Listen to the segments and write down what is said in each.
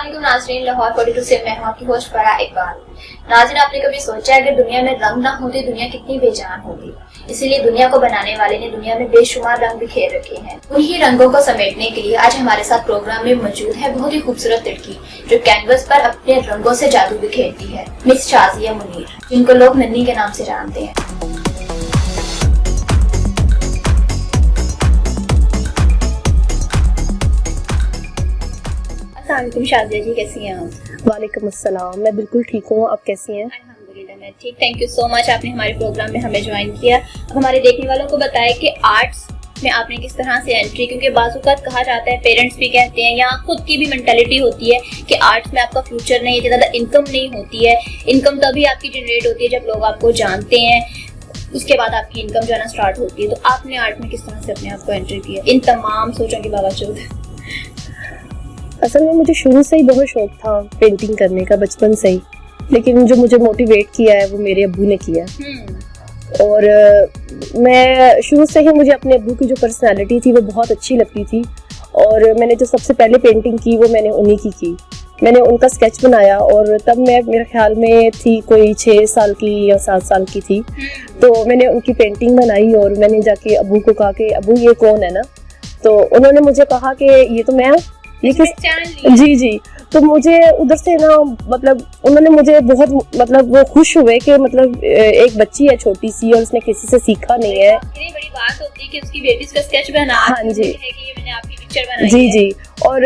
अस्सलामुअलैकुम नाज़रीन, लाहौर 42 से मैं हूं आपकी होस्ट फराह इकबाल। नाज़रीन, आपने कभी सोचा है अगर दुनिया में रंग ना होते दुनिया कितनी बेजान होगी। इसीलिए दुनिया को बनाने वाले ने दुनिया में बेशुमार रंग बिखेर रखे हैं। उन्हीं रंगों को समेटने के लिए आज हमारे साथ प्रोग्राम में मौजूद है बहुत ही खूबसूरत लड़की जो कैनवस पर अपने रंगों से जादू बिखेरती है, मिस शाज़िया मुनीर, जिनको लोग नन्ही के नाम से जानते हैं। अस्सलामुअलैकुम शाज़िया जी, कैसी हैं आप? वालेकुम अस्सलाम, मैं बिल्कुल ठीक हूँ। आप कैसी हैं? अल्हम्दुलिल्लाह मैं ठीक। थैंक यू सो मच, आपने हमारे प्रोग्राम में हमें ज्वाइन किया। अब हमारे देखने वालों को बताएं कि आर्ट्स में आपने किस तरह से एंट्री, क्योंकि बाज़-औक़ात कहा जाता है, पेरेंट्स भी कहते हैं या खुद की भी मेंटालिटी होती है कि आर्ट्स में आपका फ्यूचर नहीं है, ज़्यादा इनकम नहीं होती है। इनकम तभी आपकी जनरेट होती है जब लोग आपको जानते हैं, उसके बाद आपकी इनकम जो है ना स्टार्ट होती है। तो आपने आर्ट में किस तरह से अपने आप को एंट्री किया इन तमाम सोचों के बावजूद? असल में मुझे शुरू से ही बहुत शौक था पेंटिंग करने का, बचपन से ही। लेकिन जो मुझे मोटिवेट किया है वो मेरे अब्बू ने किया। और मैं शुरू से ही, मुझे अपने अब्बू की जो पर्सनालिटी थी वो बहुत अच्छी लगती थी। और मैंने जो सबसे पहले पेंटिंग की वो मैंने उन्हीं की। मैंने उनका स्केच बनाया और तब मैं, मेरे ख्याल में थी कोई 6 साल की या 7 साल की थी। तो मैंने उनकी पेंटिंग बनाई और मैंने जाके अब्बू को कहा कि अब्बू ये कौन है ना। तो उन्होंने मुझे कहा कि ये तो मैं, जी। तो मुझे उधर से ना, मतलब उन्होंने मुझे बहुत, मतलब वो खुश हुए कि मतलब एक बच्ची है छोटी सी और उसने किसी से सीखा नहीं है। इतनी बड़ी बात होती है कि उसकी बेटी इसका स्केच बना, हाँ जी, है कि ये मैंने आपकी पिक्चर बनाई जी। और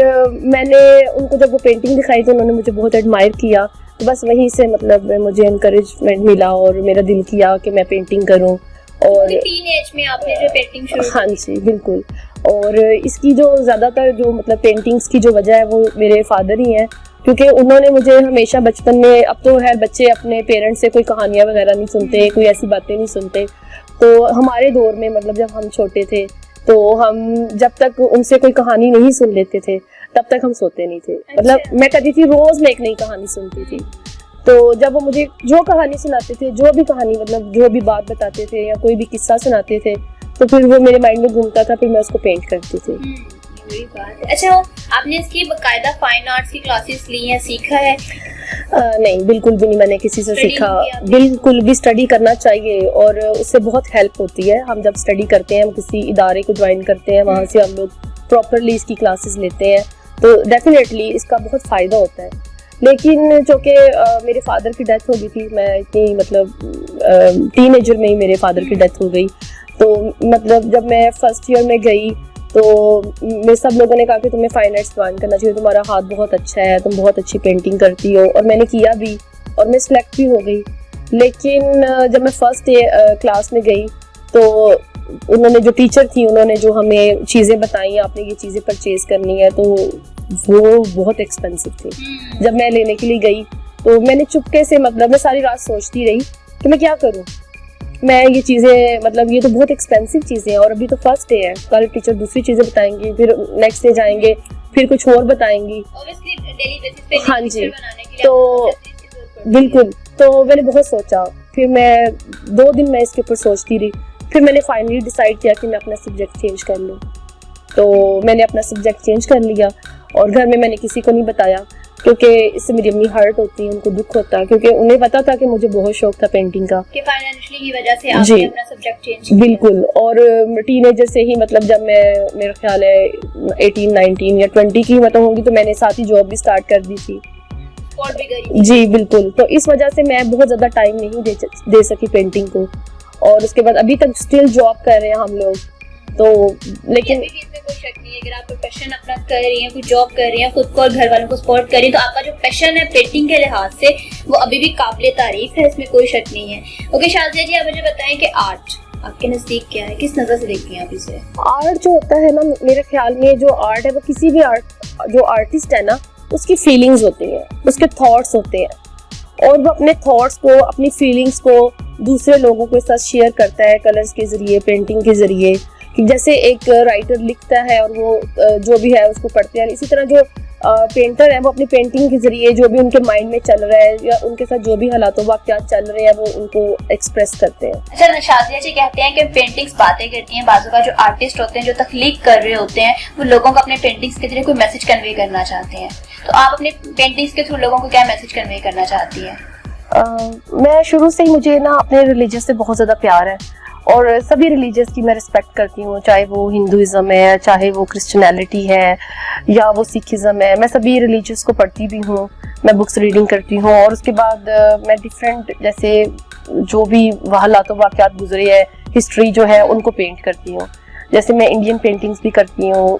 मैंने उनको जब वो पेंटिंग दिखाई तो उन्होंने मुझे बहुत एडमायर किया। तो बस वहीं से मतलब मुझे एनकरेजमेंट मिला और मेरा दिल किया कि मैं पेंटिंग करूँ। और टीनेज में आपने जो पेंटिंग शुरू की? हाँ जी, बिल्कुल। और इसकी जो ज़्यादातर जो मतलब पेंटिंग्स की जो वजह है वो मेरे फादर ही हैं, क्योंकि उन्होंने मुझे हमेशा बचपन में, अब तो है बच्चे अपने पेरेंट्स से कोई कहानियाँ वगैरह नहीं सुनते, कोई ऐसी बातें नहीं सुनते। तो हमारे दौर में, मतलब जब हम छोटे थे तो हम जब तक उनसे कोई कहानी नहीं सुन लेते थे तब तक हम सोते नहीं थे। मतलब मैं कहती थी रोज़ मैं एक नई कहानी सुनती थी। तो जब वो मुझे जो कहानी सुनाते थे, जो भी कहानी, मतलब जो भी बात बताते थे या कोई भी किस्सा सुनाते थे, तो फिर वो मेरे माइंड में घूमता था, फिर मैं उसको पेंट करती थी। वही बात है। अच्छा, आपने इसकी बकायदा फाइन आर्ट्स की क्लासेस ली हैं, सीखा है? नहीं, बिल्कुल भी नहीं मैंने किसी से सीखा। बिल्कुल भी स्टडी करना चाहिए और उससे बहुत हेल्प होती है। हम जब स्टडी करते हैं, हम किसी इदारे को ज्वाइन करते हैं, वहाँ से हम लोग प्रॉपरली इसकी क्लासेस लेते हैं, तो डेफिनेटली इसका बहुत फ़ायदा होता है। लेकिन चूँकि मेरे फादर की डेथ हो गई थी, मैं इतनी मतलब टीनेजर में ही मेरे फादर की डेथ हो गई। तो मतलब जब मैं फर्स्ट ईयर में गई तो मेरे सब लोगों ने कहा कि तुम्हें फाइन आर्ट्स ज्वाइन करना चाहिए, तुम्हारा हाथ बहुत अच्छा है, तुम बहुत अच्छी पेंटिंग करती हो। और मैंने किया भी और मैं सिलेक्ट भी हो गई। लेकिन जब मैं फर्स्ट क्लास में गई तो उन्होंने, जो टीचर थी, उन्होंने जो हमें चीज़ें बताई, आपने ये चीज़ें परचेज करनी है, तो वो बहुत एक्सपेंसिव थी। जब मैं लेने के लिए गई तो मैंने चुपके से, मतलब मैं सारी रात सोचती रही कि मैं क्या करूं, मैं ये चीज़ें, मतलब ये तो बहुत एक्सपेंसिव चीज़ें हैं और अभी तो फर्स्ट डे है, कल टीचर दूसरी चीज़ें बताएंगी, फिर नेक्स्ट डे जाएंगे फिर कुछ और बताएंगी। हाँ जी, तो बिल्कुल। तो मैंने बहुत सोचा, फिर मैं 2 दिन मैं इसके ऊपर सोचती रही। फिर मैंने फाइनली डिसाइड किया कि मैं अपना सब्जेक्ट चेंज कर लूँ। तो मैंने अपना सब्जेक्ट चेंज कर लिया और घर में मैंने किसी को नहीं बताया, क्योंकि इससे मेरी अम्मी हर्ट होती है, उनको दुख होता है, क्योंकि उन्हें पता था कि मुझे बहुत शौक था पेंटिंग का। कि फाइनेंशियली की वजह से आपने अपना सब्जेक्ट चेंज किया? बिल्कुल। और टीनेजर से ही, मतलब जब मैं, मेरा ख्याल है 18, 19 या 20 की मतलब होंगी, तो मैंने साथ ही जॉब भी स्टार्ट कर दी थी। जी बिल्कुल। तो इस वजह से मैं बहुत ज़्यादा टाइम नहीं दे सकी पेंटिंग को। और उसके बाद अभी तक स्टिल जॉब कर रहे हैं हम लोग। तो लेकिन इसमें कोई शक नहीं है, अगर आप पैशन अपना कर रही हैं, कोई जॉब कर रही हैं, खुद को और घर वालों को सपोर्ट कर रही हैं, तो आपका जो पैशन है पेंटिंग के लिहाज से वो अभी भी काबिले तारीफ है, इसमें कोई शक नहीं है। ओके शाज़िया जी, आप मुझे बताएं कि आर्ट आपके नज़दीक क्या है, किस नज़र से देखती हैं आप इसे? आर्ट जो होता है ना, मेरे ख्याल में जो आर्ट है वो किसी भी जो आर्टिस्ट है ना, उसकी फीलिंग्स होती हैं, उसके थॉट्स होते हैं, और वो अपने थॉट्स को, अपनी फीलिंग्स को दूसरे लोगों के साथ शेयर करता है कलर्स के ज़रिए, पेंटिंग के ज़रिए। जैसे एक राइटर लिखता है और वो जो भी है उसको पढ़ते हैं, इसी तरह जो पेंटर है वो अपनी पेंटिंग के जरिए जो भी उनके माइंड में चल रहा है या उनके साथ जो भी हालातों वाक़यात चल रहे हैं वो उनको एक्सप्रेस करते हैं। अच्छा, शाज़िया जी कहते हैं कि पेंटिंग्स बातें करती हैं। बाजू का जो आर्टिस्ट होते हैं, जो तख्लीक कर रहे होते हैं, वो लोगों को अपने पेंटिंग्स के जरिए कोई मैसेज कन्वे करना चाहते हैं। तो आप अपने पेंटिंग्स के थ्रू लोगों को क्या मैसेज कन्वे करना चाहती हैं? मैं शुरू से ही, मुझे ना अपने रिलीजियस से बहुत ज़्यादा प्यार है और सभी रिलीजियस की मैं रिस्पेक्ट करती हूँ, चाहे वो हिंदुइज्म है, चाहे वो क्रिश्चियनिटी है या वो सिखिज़म है। मैं सभी रिलीजियस को पढ़ती भी हूँ, मैं बुक्स रीडिंग करती हूँ और उसके बाद मैं डिफरेंट, जैसे जो भी हालातों वाक़यात गुजरे हैं, हिस्ट्री जो है उनको पेंट करती हूँ। जैसे मैं इंडियन पेंटिंग्स भी करती हूँ।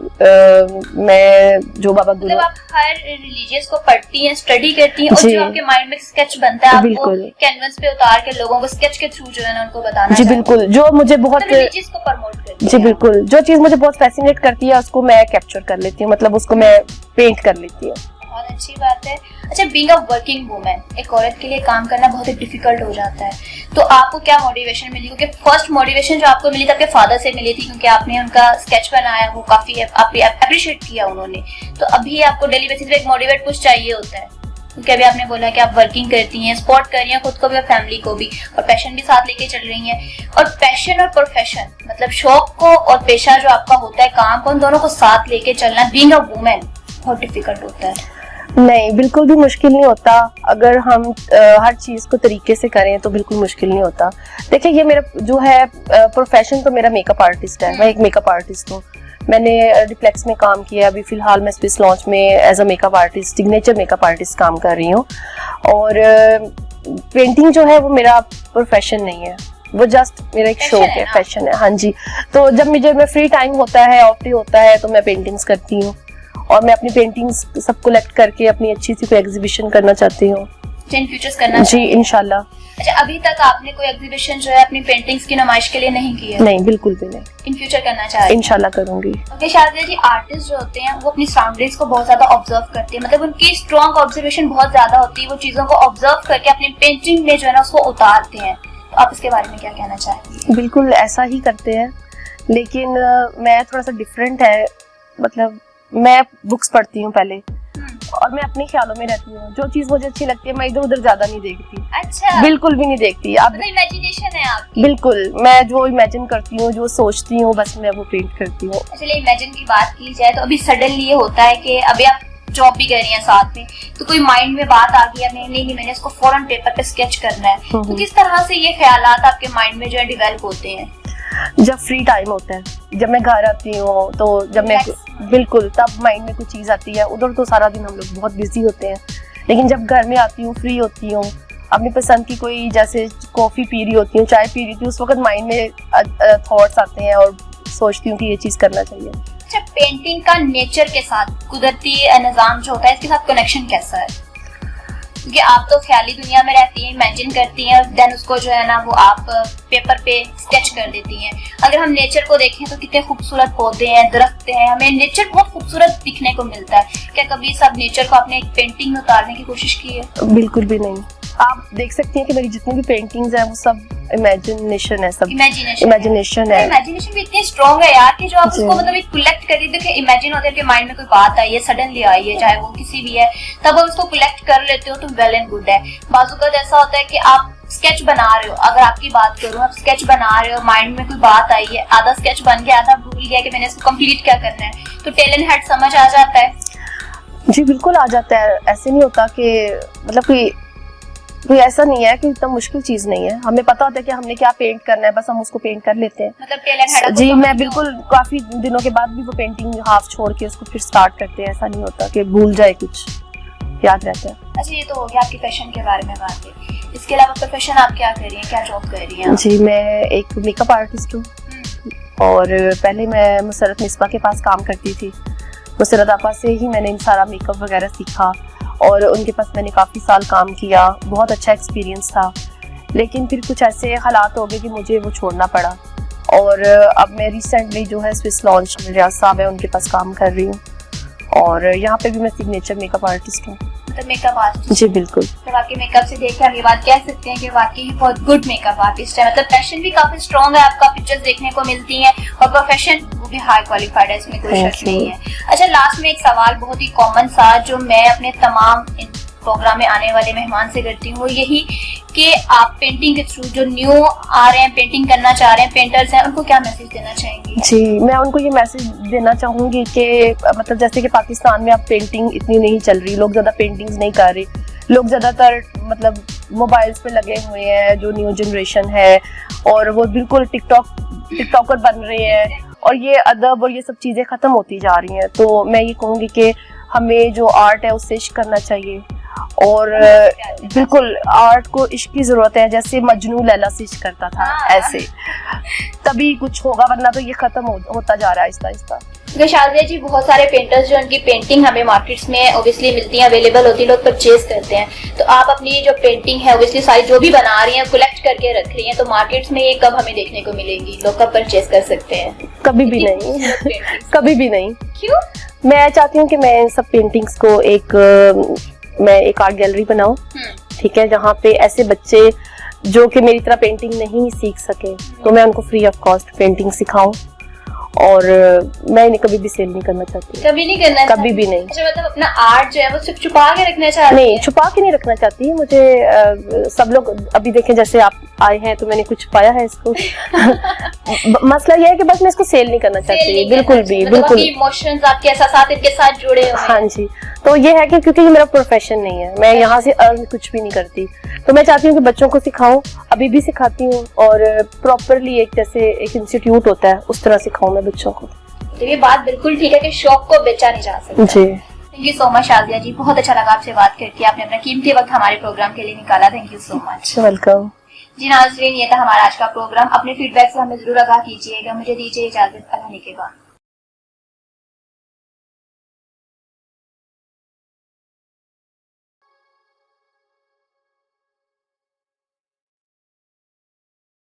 मैं जो बाबा गुरु, मतलब आप हर रिलीजियस को पढ़ती हैं, स्टडी करती हैं और जो आपके माइंड में स्केच बनता है आप वो कैनवस पे उतार के लोगों को स्केच के थ्रू जो है ना उनको बताना। जी बिल्कुल, जो मुझे बहुत रिलीजियस को प्रमोट करती है। जी बिल्कुल, जो चीज मुझे बहुत फैसिनेट करती है उसको मैं कैप्चर कर लेती हूँ, मतलब उसको मैं पेंट कर लेती हूँ। बहुत अच्छी बात है। अच्छा, बीइंग अ वर्किंग वुमेन, एक औरत के लिए काम करना बहुत ही डिफिकल्ट हो जाता है, तो आपको क्या मोटिवेशन मिली? क्योंकि फर्स्ट मोटिवेशन जो आपको मिली थी आपके फादर से मिली थी, क्योंकि आपने उनका स्केच बनाया, वो काफी आप अप्रिशिएट किया उन्होंने। तो अभी आपको डेली बेसिस पे एक मोटिवेट पुश चाहिए होता है, क्योंकि अभी आपने बोला कि आप वर्किंग करती हैं, सपोर्ट कर रही हैं खुद को भी और फैमिली को भी, और पैशन भी साथ लेके चल रही हैं। और पैशन और प्रोफेशन, मतलब शौक को और पेशा जो आपका होता है काम को, उन दोनों को साथ लेके चलना बीइंग अ वुमेन बहुत डिफिकल्ट होता है। नहीं, बिल्कुल भी मुश्किल नहीं होता। अगर हम हर चीज़ को तरीके से करें तो बिल्कुल मुश्किल नहीं होता। देखिए, ये मेरा जो है प्रोफेशन तो मेरा मेकअप आर्टिस्ट है, मैं एक मेकअप आर्टिस्ट हूँ। मैंने रिफ्लेक्स में काम किया, अभी फिलहाल मैं स्विस लॉन्च में as a makeup artist, signature makeup artist काम कर रही हूँ। और पेंटिंग जो है वो मेरा प्रोफेशन नहीं है, वो जस्ट मेरा एक शौक है, पैशन है। हाँ जी, तो जब मुझे फ्री टाइम होता है, ऑफ डे होता है, तो मैं पेंटिंग्स करती हूँ और मैं अपनी पेंटिंग्स सब कलेक्ट करके अपनी अच्छी सी कोई एग्जीबिशन करना चाहती हूँ। इन फ्यूचर्स करना जी इंशाल्लाह। अच्छा, अभी तक आपने कोई एग्जीबिशन जो है अपनी पेंटिंग्स की नुमाइश के लिए नहीं की है? नहीं, बिल्कुल भी नहीं। इन फ्यूचर करना चाहती हैं? इंशाल्लाह करूंगी। ओके शाज़िया जी, आर्टिस्ट जो होते हैं वो अपनी सराउंडिंग्स को बहुत ज्यादा ऑब्जर्व करते हैं, मतलब उनकी स्ट्रॉन्ग ऑब्जर्वेशन बहुत ज्यादा होती है, वो चीजों को ऑब्जर्व करके अपनी पेंटिंग में जो है ना उसको उतारते हैं। तो आप इसके बारे में क्या कहना चाहेंगे? बिल्कुल ऐसा ही करते हैं, लेकिन मैं थोड़ा सा डिफरेंट है। मतलब मैं बुक्स पढ़ती हूँ पहले और मैं अपने ख्यालों में रहती हूँ। जो चीज मुझे अच्छी लगती है मैं इधर उधर ज्यादा नहीं देखती। अच्छा, बिल्कुल भी नहीं देखती। आप इमेजिनेशन है आपकी? बिल्कुल, मैं जो इमेजिन करती हूँ, जो सोचती हूँ, बस मैं वो पेंट करती हूँ। चलिए, इमेजिन की बात की जाए तो अभी सडनली ये होता है कि अभी आप जॉब भी कर रही हैं साथ में, तो कोई माइंड में बात आ गई, नहीं मैंने इसको फौरन पेपर पे स्केच करना है, तो किस तरह से ये ख्यालात आपके माइंड में जो है डेवलप होते हैं? जब फ्री टाइम होता है, जब मैं घर आती हूँ, तो जब मैं बिल्कुल तब माइंड में कुछ चीज आती है। उधर तो सारा दिन हम लोग बहुत बिजी होते हैं, लेकिन जब घर में आती हूँ, फ्री होती हूँ, अपनी पसंद की कोई, जैसे कॉफी पी रही होती हूँ, चाय पी रही थी, उस वक्त माइंड में थॉट्स आते हैं और सोचती हूँ कि ये चीज करना चाहिए। अच्छा, पेंटिंग का नेचर के साथ, कुदरती निजाम जो होता है, इसके साथ कनेक्शन कैसा है? क्योंकि आप तो ख्याली दुनिया में रहती हैं, इमेजिन करती हैं और देन उसको जो है ना वो आप पेपर पे स्केच कर देती हैं। अगर हम नेचर को देखें तो कितने खूबसूरत पौधे हैं, दरख्त हैं, हमें नेचर बहुत खूबसूरत दिखने को मिलता है। क्या कभी सब नेचर को आपने एक पेंटिंग में उतारने की कोशिश की है? बिल्कुल भी नहीं। आप देख सकती हैं कि मेरी जितनी भी पेंटिंग्स हैं वो सब इमेजिनेशन है, सब इमेजिनेशन है। इमेजिनेशन भी इतनी स्ट्रॉन्ग है यार कि जो आप उसको मतलब एक कलेक्ट करिए। देखिए, इमेजिन होता है कि माइंड में कोई बात आई है, सडनली आई है, चाहे वो किसी भी है, तब आप उसको कलेक्ट कर लेते हो तो वेल एंड गुड है। बाजुका ऐसा होता है कि आप स्केच बना रहे हो, अगर आपकी बात करूं, आप स्केच बना रहे हो, माइंड में कोई बात आई है, आधा स्केच बन गया, आधा भूल गया कि मैंने इसको कंप्लीट क्या करना है, तो टेल एंड हेड समझ आ जाता है। जी बिल्कुल आ जाता है। ऐसे नहीं होता कि मतलब कोई ऐसा नहीं है कि इतना मुश्किल चीज नहीं है। हमें पता होता है कि हमने क्या पेंट करना है, बस हम उसको पेंट कर लेते हैं। मतलब टेल एंड हेड। जी, मैं बिल्कुल काफी दिनों के बाद भी वो पेंटिंग हाफ छोड़ के उसको फिर स्टार्ट करते हैं। ऐसा नहीं होता कि भूल जाए, कुछ याद रहता है। अच्छा, ये तो हो गया आपकी फैशन के बारे में बात है। इसके अलावा प्रोफेशन आप क्या कर रही हैं, क्या जॉब कर रही हैं? जी, मैं एक मेकअप आर्टिस्ट हूँ और पहले मैं मुसरत मिसबा के पास काम करती थी। मुसरत आपा से ही मैंने सारा मेकअप वगैरह सीखा और उनके पास मैंने काफ़ी साल काम किया, बहुत अच्छा एक्सपीरियंस था। लेकिन फिर कुछ ऐसे हालात हो गए कि मुझे वो छोड़ना पड़ा और अब मैं रिसेंटली जो है स्विस लॉन्च रियाज साहब है उनके पास काम कर रही हूँ और यहाँ पे भी मैं सिग्नेचर मेकअप आर्टिस्ट हूँ। मतलब मेकअप आर्टिस्ट? जी बिल्कुल। तो वाकई मेकअप से देख के हम ये बात कह सकते हैं कि वाकई ही बहुत गुड मेकअप आर्टिस्ट है। मतलब पैशन भी काफी स्ट्रॉन्ग है, आपका पिक्चर्स देखने को मिलती हैं और प्रोफेशन वो भी हाई क्वालिफाइड है, इसमें कोई शक नहीं है। अच्छा, लास्ट में एक सवाल बहुत ही कॉमन सा जो मैं अपने तमाम प्रोग्राम में आने वाले मेहमान से करती हूँ वो यही कि आप पेंटिंग के थ्रू जो न्यू आ रहे हैं, पेंटिंग करना चाह रहे हैं, पेंटर्स हैं, उनको क्या मैसेज देना चाहेंगे? जी, मैं उनको ये मैसेज देना चाहूँगी कि मतलब जैसे कि पाकिस्तान में अब पेंटिंग इतनी नहीं चल रही, लोग ज़्यादा पेंटिंग्स नहीं कर रहे, लोग ज़्यादातर मतलब मोबाइल्स पे लगे हुए हैं जो न्यू जनरेशन है, और वो बिल्कुल टिकटॉकर बन रहे हैं, और ये अदब और ये सब चीज़ें ख़त्म होती जा रही हैं। तो मैं ये कहूँगी कि हमें जो आर्ट है उससे इश्क करना चाहिए, और बिल्कुल आर्ट को इश्क की ज़रूरत है, जैसे मजनू लैला से इश्क करता था ऐसे, तभी कुछ होगा, वरना तो ये ख़त्म होता जा रहा है आहिस्ता आहिस्ता। शाज़िया जी, बहुत सारे पेंटर्स जो उनकी पेंटिंग हमें मार्केट्स में ओब्वियसली मिलती है, अवेलेबल होती है, लोग परचेज करते हैं, तो आप अपनी जो पेंटिंग है ओब्वियसली सारी जो भी बना रही हैं, कलेक्ट करके रख रही हैं, तो मार्केट्स में ये कब हमें देखने को मिलेंगी, लोग कब परचेज कर सकते हैं? कभी भी नहीं कभी भी नहीं। क्यों? मैं चाहती हूँ कि मैं इन सब पेंटिंग्स को मैं एक आर्ट गैलरी बनाऊं, ठीक है, जहाँ पे ऐसे बच्चे जो कि मेरी तरह पेंटिंग नहीं सीख सके, तो मैं उनको फ्री ऑफ कॉस्ट पेंटिंग सिखाऊं, और मैं इन्हें कभी भी सेल नहीं करना चाहती। कभी नहीं करना? कभी भी नहीं। अच्छा, मतलब अपना आर्ट जो है वो सिर्फ छुपा के रखना चाहती है? नहीं, छुपा के नहीं रखना चाहती। मुझे सब लोग अभी देखें, जैसे आप आए हैं तो मैंने कुछ पाया है इसको मसला ये है कि बस मैं इसको सेल नहीं करना चाहती, बिल्कुल भी, बिल्कुल। इमोशंस, आपके एहसास इनके साथ जुड़े हुए हैं। हाँ जी, तो ये है कि क्योंकि ये मेरा प्रोफेशन नहीं है, मैं यहाँ से अर्न कुछ भी नहीं करती, तो मैं चाहती हूँ कि बच्चों को सिखाऊं, अभी भी सिखाती हूँ, और प्रॉपरली एक जैसे एक इंस्टीट्यूट होता है उस तरह सिखाऊं मैं बच्चों को। तो ये बात बिल्कुल ठीक है कि शौक को बेचा नहीं जा सकता। जी, thank you so much Shazia ji, बहुत अच्छा लगा आपसे बात करके, आपने अपना कीमती वक्त हमारे प्रोग्राम के लिए निकाला, thank you so much. Welcome. जी नाज़रीन, ये था हमारा आज का प्रोग्राम, अपने फीडबैक से हमें जरूर आगाह कीजिएगा। मुझे दीजिए इजाजत, अल्लाह के बाद।